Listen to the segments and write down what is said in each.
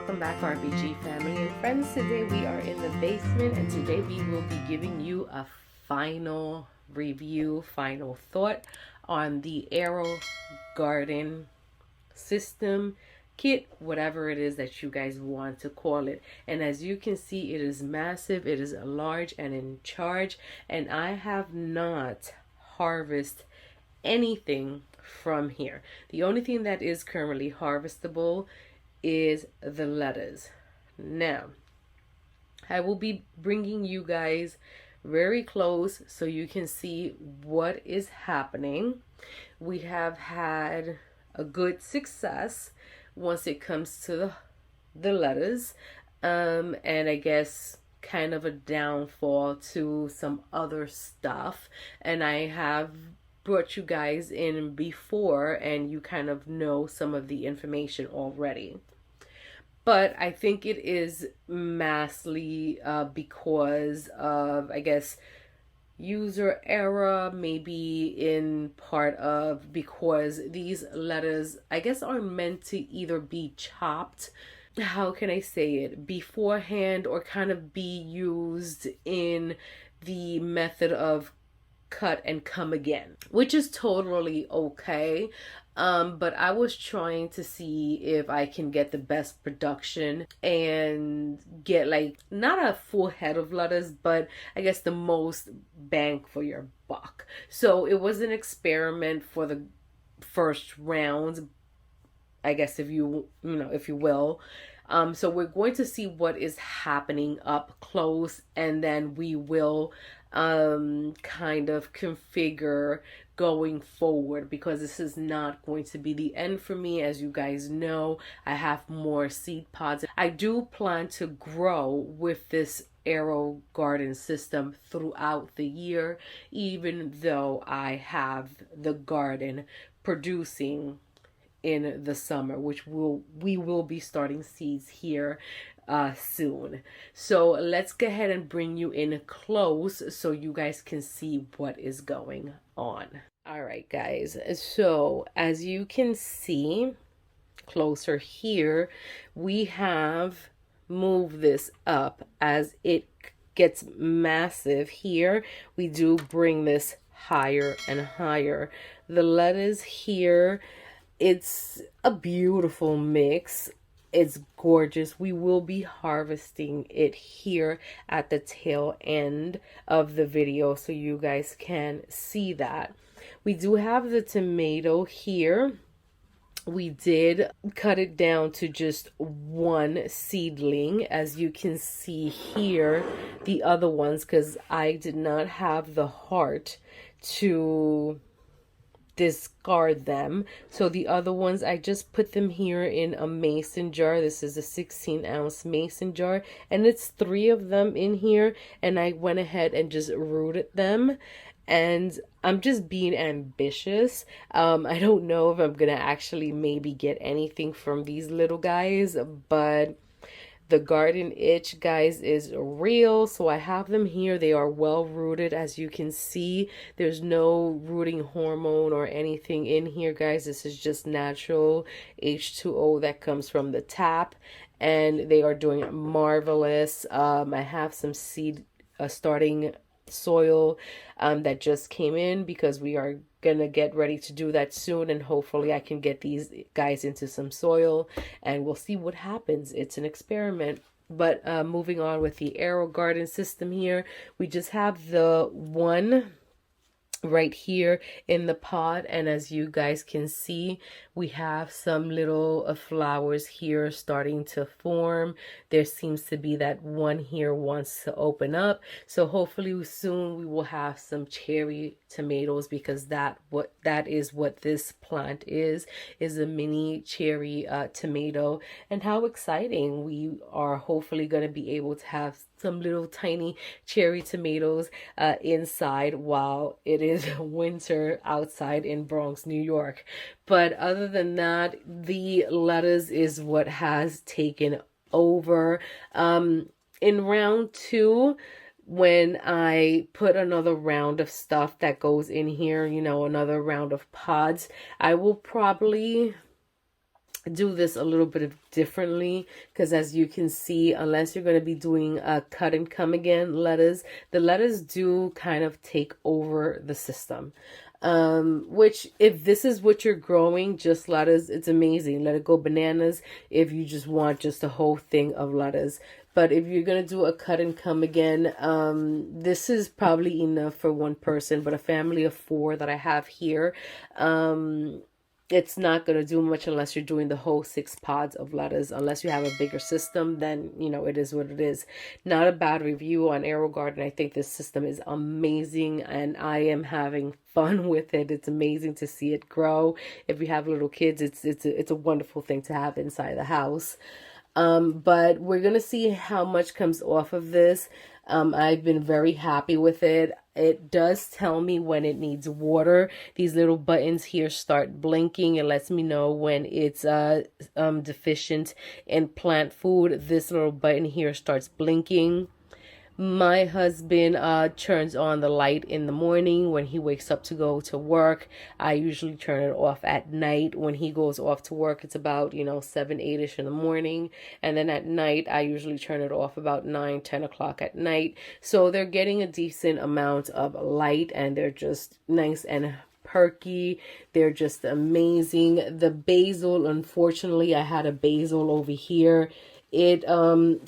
welcome back RBG family and friends. Today we are in the basement and today we will be giving you a final review, final thought on the AeroGarden system, kit, whatever it is that you guys want to call it. And as you can see, it is massive, it is large and in charge, and I have not harvested anything from here. The only thing that is currently harvestable is the lettuce. Now, I will be bringing you guys very close so you can see what is happening. We have had a good success once it comes to the lettuce, and I guess kind of a downfall to some other stuff. And I have brought you guys in before and you kind of know some of the information already. But I think it is massively because of, I guess, user error, maybe in part of because these letters, I guess, are meant to either be chopped, how can I say it, beforehand, or kind of be used in the method of cut and come again, which is totally okay. But I was trying to see if I can get the best production and get like not a full head of lettuce, but I guess the most bang for your buck. So it was an experiment for the first round, I guess, if you will. So we're going to see what is happening up close, and then we will kind of configure going forward, because this is not going to be the end for me. As you guys know, I have more seed pods. I do plan to grow with this AeroGarden system throughout the year, even though I have the garden producing in the summer, which we will be starting seeds here soon. So let's go ahead and bring you in close so you guys can see what is going on. All right, guys, so as you can see closer here, we have moved this up. As it gets massive here, we do bring this higher and higher. The lettuce here, it's a beautiful mix. It's gorgeous. We will be harvesting it here at the tail end of the video so you guys can see that. We do have the tomato here. We did cut it down to just one seedling, as you can see here, the other ones, because I did not have the heart to discard them. So the other ones, I just put them here in a mason jar. This is a 16-ounce mason jar, and it's 3 of them in here, and I went ahead and just rooted them. And I'm just being ambitious. I don't know if I'm gonna actually maybe get anything from these little guys, but the garden itch, guys, is real. So I have them here. They are well rooted. As you can see, there's no rooting hormone or anything in here, guys. This is just natural H2O that comes from the tap, and they are doing marvelous. I have some seed starting soil that just came in, because we are gonna get ready to do that soon, and hopefully I can get these guys into some soil and we'll see what happens. It's an experiment. But moving on with the AeroGarden system here, we just have the one right here in the pot, and as you guys can see, we have some little flowers here starting to form. There seems to be that one here wants to open up, so hopefully soon we will have some cherry tomatoes, because that is what this plant is a mini cherry tomato. And how exciting. We are hopefully going to be able to have some little tiny cherry tomatoes inside while it is winter outside in Bronx, New York. But other than that, the lettuce is what has taken over. In round 2, when I put another round of stuff that goes in here, another round of pods, I will probably do this a little bit differently, because as you can see, unless you're going to be doing cut and come again lettuce, the lettuce do kind of take over the system. Which, if this is what you're growing, just lettuce, it's amazing. Let it go bananas if you just want just a whole thing of lettuce. But if you're gonna do a cut and come again, this is probably enough for one person. But a family of four that I have here, it's not going to do much unless you're doing the whole 6 pods of lettuce. Unless you have a bigger system, then, you know, it is what it is. Not a bad review on AeroGarden. I think this system is amazing and I am having fun with it. It's amazing to see it grow. If you have little kids, it's a wonderful thing to have inside the house. But we're going to see how much comes off of this. I've been very happy with it. It does tell me when it needs water. These little buttons here start blinking. It lets me know when it's deficient in plant food. This little button here starts blinking. My husband turns on the light in the morning when he wakes up to go to work. I usually turn it off at night when he goes off to work. It's about, 7, 8-ish in the morning. And then at night, I usually turn it off about 9, 10 o'clock at night. So they're getting a decent amount of light and they're just nice and perky. They're just amazing. The basil, unfortunately, I had a basil over here. It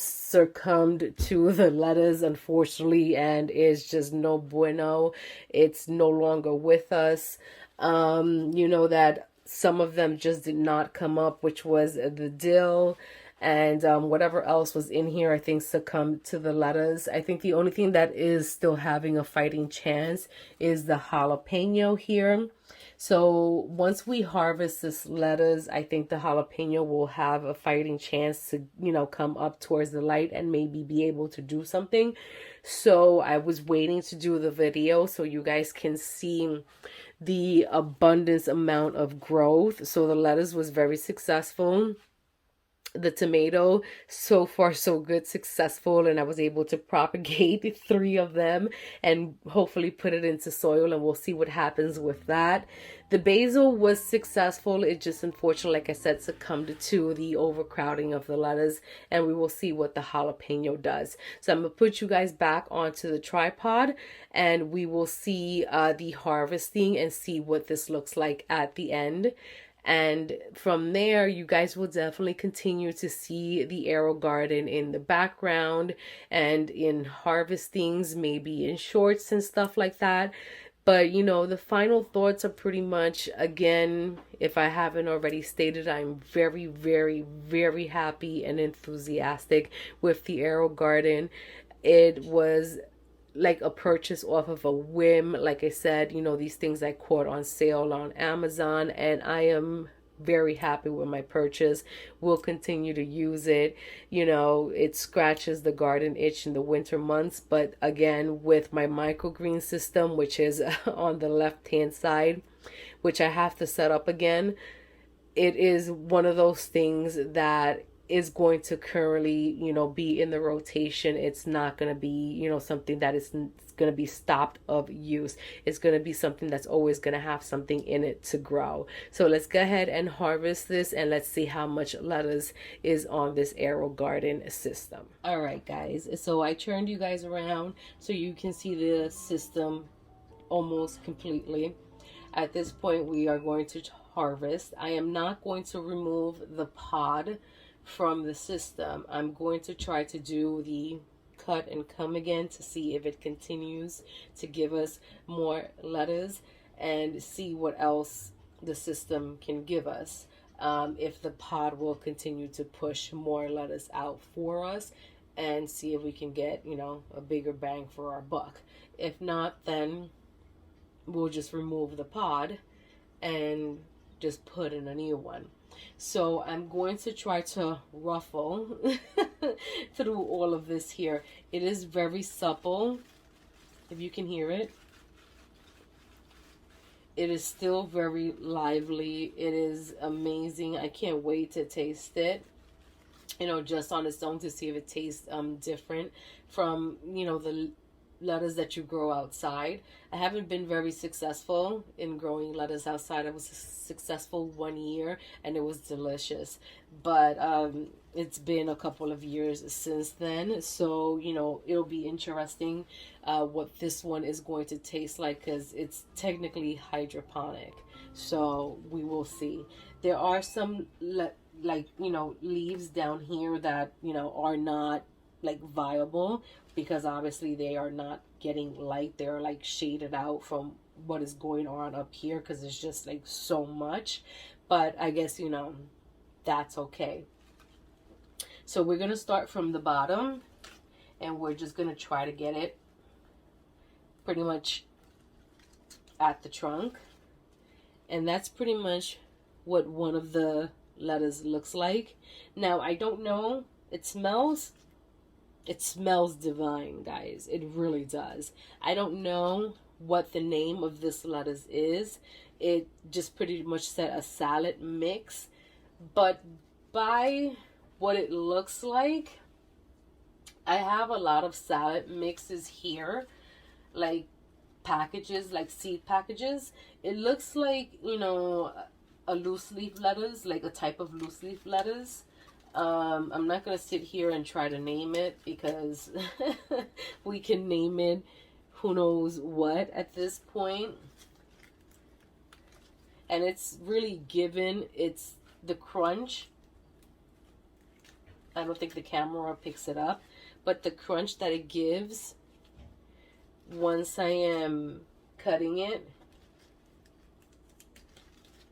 succumbed to the lettuce, unfortunately, and is just no bueno. It's no longer with us. That some of them just did not come up, which was the dill and whatever else was in here, I think succumbed to the lettuce. I think the only thing that is still having a fighting chance is the jalapeno here. So once we harvest this lettuce, I think the jalapeno will have a fighting chance to, come up towards the light and maybe be able to do something. So I was waiting to do the video so you guys can see the abundance amount of growth. So the lettuce was very successful. The tomato, so far so good, successful, and I was able to propagate 3 of them and hopefully put it into soil, and we'll see what happens with that. The basil was successful. It just, unfortunately, like I said, succumbed to the overcrowding of the lettuce, and we will see what the jalapeno does. So I'm gonna put you guys back onto the tripod and we will see the harvesting and see what this looks like at the end. And from there, you guys will definitely continue to see the AeroGarden in the background and in harvestings, maybe in shorts and stuff like that. But, the final thoughts are pretty much, again, if I haven't already stated, I'm very, very, very happy and enthusiastic with the AeroGarden. It was like a purchase off of a whim. Like I said, these things I caught on sale on Amazon, and I am very happy with my purchase. We'll continue to use it. It scratches the garden itch in the winter months, but again, with my microgreen system, which is on the left hand side, which I have to set up again, it is one of those things that is going to currently, be in the rotation. It's not going to be, something that is going to be stopped of use. It's going to be something that's always going to have something in it to grow. So let's go ahead and harvest this and let's see how much lettuce is on this AeroGarden system. All right, guys. So I turned you guys around so you can see the system almost completely. At this point, we are going to harvest. I am not going to remove the pod from the system. I'm going to try to do the cut and come again to see if it continues to give us more lettuce and see what else the system can give us. If the pod will continue to push more lettuce out for us, and see if we can get, a bigger bang for our buck. If not, then we'll just remove the pod and just put in a new one. So I'm going to try to ruffle through all of this here. It is very supple, if you can hear it. It is still very lively. It is amazing. I can't wait to taste it, just on its own, to see if it tastes different from, the lettuce that you grow outside. I haven't been very successful in growing lettuce outside. I was successful 1 year and it was delicious. But it's been a couple of years since then. So, you know, it'll be interesting what this one is going to taste like because it's technically hydroponic. So we will see. There are some like, you know, leaves down here that, you know, are not like viable because obviously they are not getting light. They're like shaded out from what is going on up here because it's just like so much. But I guess, you know, that's okay. So we're going to start from the bottom and we're just going to try to get it pretty much at the trunk. And that's pretty much what one of the lettuce looks like. Now, I don't know. It smells divine, guys. It really does. I don't know what the name of this lettuce is. It just pretty much said a salad mix. But by what it looks like, I have a lot of salad mixes here, like packages, like seed packages. It looks like, you know, a loose leaf lettuce, like a type of loose leaf lettuce. I'm not going to sit here and try to name it because we can name it who knows what at this point. And it's really given, it's the crunch. I don't think the camera picks it up, but the crunch that it gives once I am cutting it,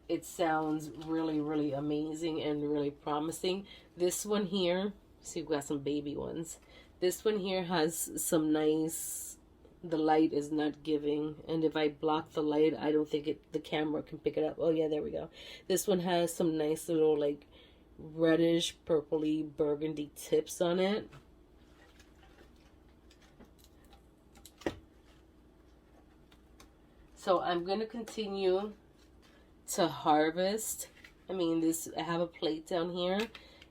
it sounds really, really amazing and really promising. This one here, see, we got some baby ones. This one here has some nice, the light is not giving. And if I block the light, I don't think the camera can pick it up. Oh yeah, there we go. This one has some nice little like reddish, purpley, burgundy tips on it. So I'm going to continue to harvest. I mean, I have a plate down here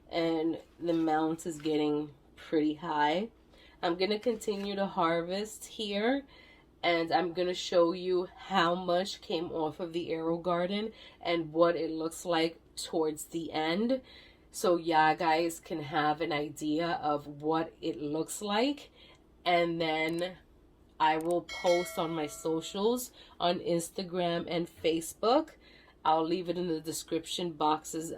and the mount is getting pretty high. I'm going to continue to harvest here and I'm going to show you how much came off of the AeroGarden and what it looks like towards the end. So yeah, guys can have an idea of what it looks like. And then I will post on my socials on Instagram and Facebook. I'll leave it in the description boxes,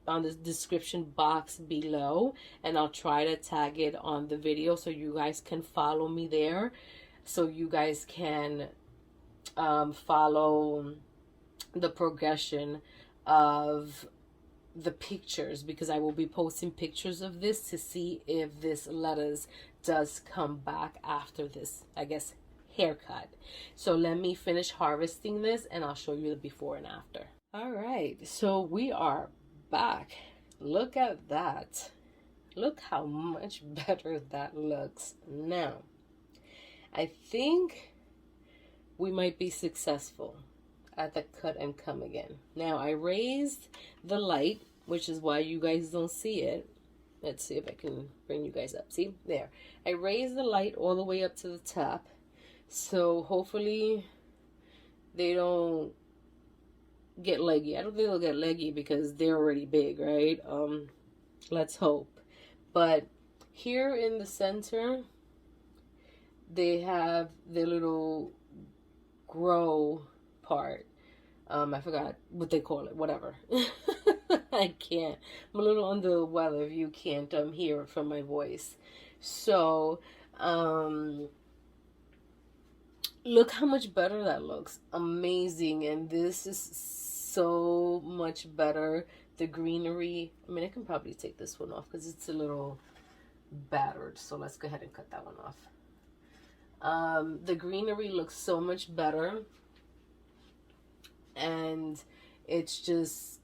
on the description box below, and I'll try to tag it on the video so you guys can follow me there, so you guys can follow the progression of the pictures, because I will be posting pictures of this to see if this lettuce does come back after this, I guess, haircut. So let me finish harvesting this and I'll show you the before and after. All right, so we are back. Look at that. Look how much better that looks now. I think we might be successful at the cut and come again. Now I raised the light, which is why you guys don't see it. Let's see if I can bring you guys up. See, there. I raised the light all the way up to the top. So hopefully they don't get leggy. I don't think they'll get leggy because they're already big, right? Let's hope. But here in the center, they have the little grow part. I forgot what they call it, whatever. I can't. I'm a little under the weather if you can't hear it from my voice. So, look how much better that looks. Amazing. And this is so much better. The greenery, I mean, I can probably take this one off because it's a little battered. So let's go ahead and cut that one off. The greenery looks so much better. And it's just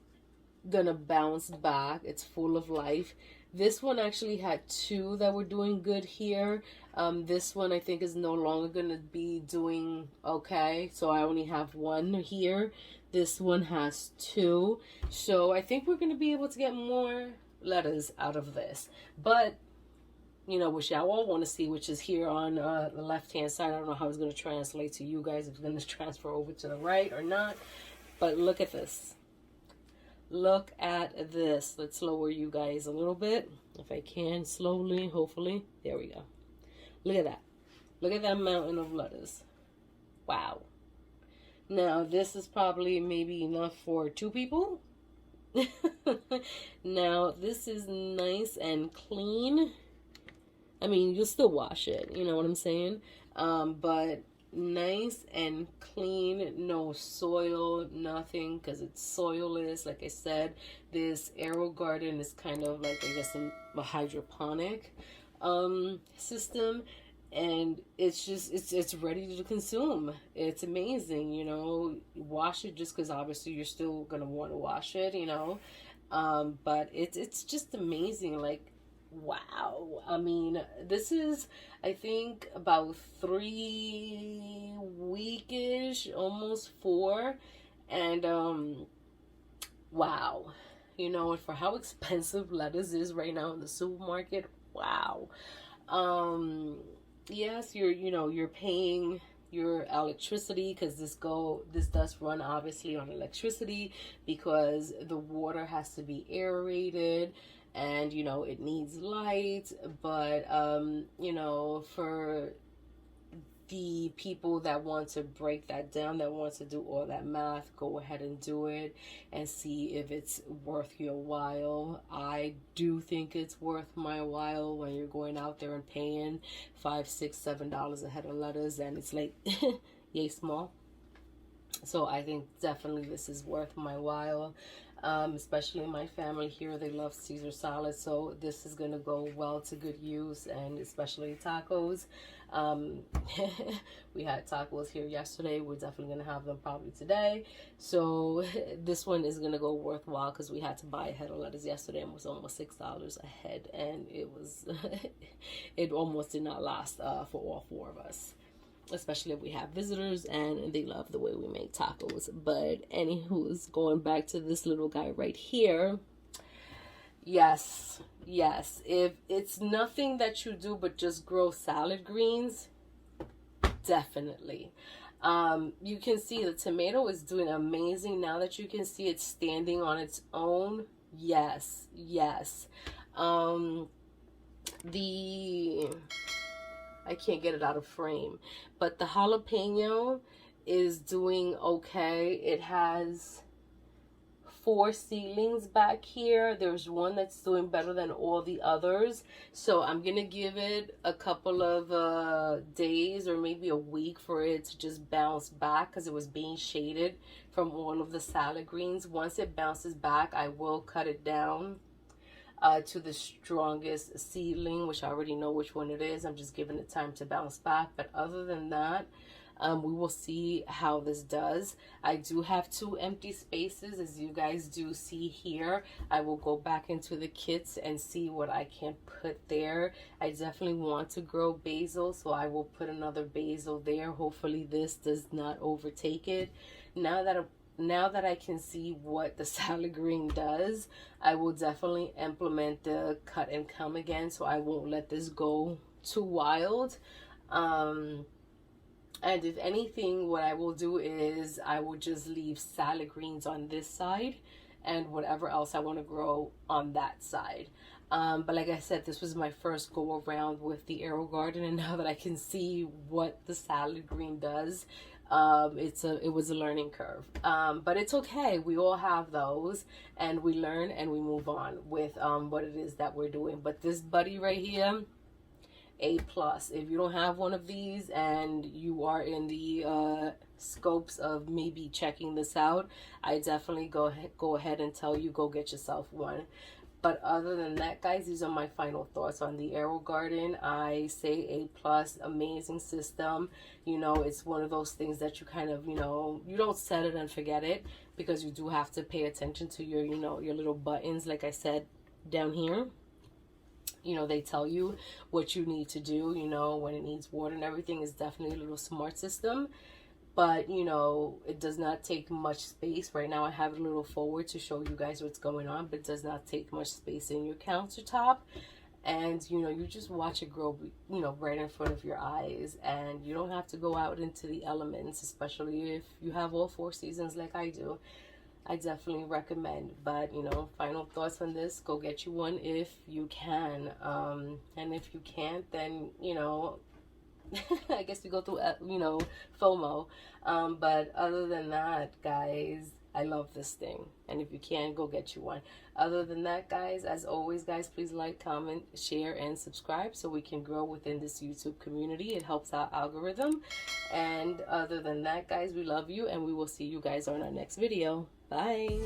gonna bounce back. It's full of life. This one actually had two that were doing good here. This one I think is no longer gonna be doing okay, so I only have one here. This one has two, so I think we're gonna be able to get more lettuce out of this. But which y'all all want to see, which is here on the left hand side. I don't know how it's going to translate to you guys, if it's going to transfer over to the right or not, but look at this. Look at this. Let's lower you guys a little bit, if I can, slowly, hopefully. There we go. Look at that. Look at that mountain of letters. Wow. Now, this is probably maybe enough for 2 people. Now, this is nice and clean. I mean, you'll still wash it, you know what I'm saying? But nice and clean, no soil, nothing, because it's soilless. Like I said, this AeroGarden is kind of like, I guess, a hydroponic system, and it's just it's ready to consume. It's amazing, you know. Wash it, just because obviously you're still gonna want to wash it, you know. But it's just amazing. Like, wow. I mean, this is, I think, about 3 weekish, almost 4, and wow, you know, and for how expensive lettuce is right now in the supermarket, wow. Yes, you're paying your electricity, because this does run obviously on electricity, because the water has to be aerated, and it needs light. But for the people that want to break that down, that wants to do all that math, go ahead and do it and see if it's worth your while. I do think it's worth my while when you're going out there and paying $5, $6, $7 a head of lettuce, and it's like yay small. So I think definitely this is worth my while. Especially my family here, they love Caesar salad, so this is going to go well to good use, and especially tacos. We had tacos here yesterday. We're definitely going to have them probably today. So this one is going to go worthwhile, because we had to buy a head of lettuce yesterday, and it was almost $6 a head, and it was it almost did not last for all 4 of us, especially if we have visitors and they love the way we make tacos. But anywho's, going back to this little guy right here, yes, if it's nothing that you do but just grow salad greens, definitely. You can see the tomato is doing amazing now that you can see it standing on its own. Yes. I can't get it out of frame, but the jalapeno is doing okay. It has 4 seedlings back here. There's one that's doing better than all the others, so I'm gonna give it a couple of days or maybe a week for it to just bounce back, because it was being shaded from all of the salad greens. Once it bounces back, I will cut it down to the strongest seedling, which I already know which one it is. I'm just giving it time to bounce back. But other than that, we will see how this does. I do have 2 empty spaces, as you guys do see here. I will go back into the kits and see what I can put there. I definitely want to grow basil, so I will put another basil there. Hopefully this does not overtake it. Now that I can see what the salad green does, I will definitely implement the cut and come again, so I won't let this go too wild. And if anything, what I will do is I will just leave salad greens on this side and whatever else I want to grow on that side. But like I said, this was my first go around with the AeroGarden, and now that I can see what the salad green does, it was a learning curve, but it's okay. We all have those, and we learn and we move on with what it is that we're doing. But this buddy right here, A+. If you don't have one of these and you are in the scopes of maybe checking this out, I definitely go ahead and tell you, go get yourself one. But other than that, guys, these are my final thoughts on the AeroGarden. I say A+, amazing system. It's one of those things that you kind of, you don't set it and forget it, because you do have to pay attention to your, your little buttons. Like I said, down here, they tell you what you need to do, when it needs water and everything. Is definitely a little smart system. But it does not take much space. Right now I have it a little forward to show you guys what's going on, but it does not take much space in your countertop. and you know, you just watch it grow, you know, right in front of your eyes, and you don't have to go out into the elements, especially if you have all 4 seasons like I do. I definitely recommend. But you know, final thoughts on this: go get you one if you can, and if you can't, then you know, I guess you go through, you know, FOMO. But other than that, guys, I love this thing. And if you can, go get you one. Other than that, guys, as always, guys, please like, comment, share, and subscribe so we can grow within this YouTube community. It helps our algorithm. And other than that, guys, we love you, and we will see you guys on our next video. Bye.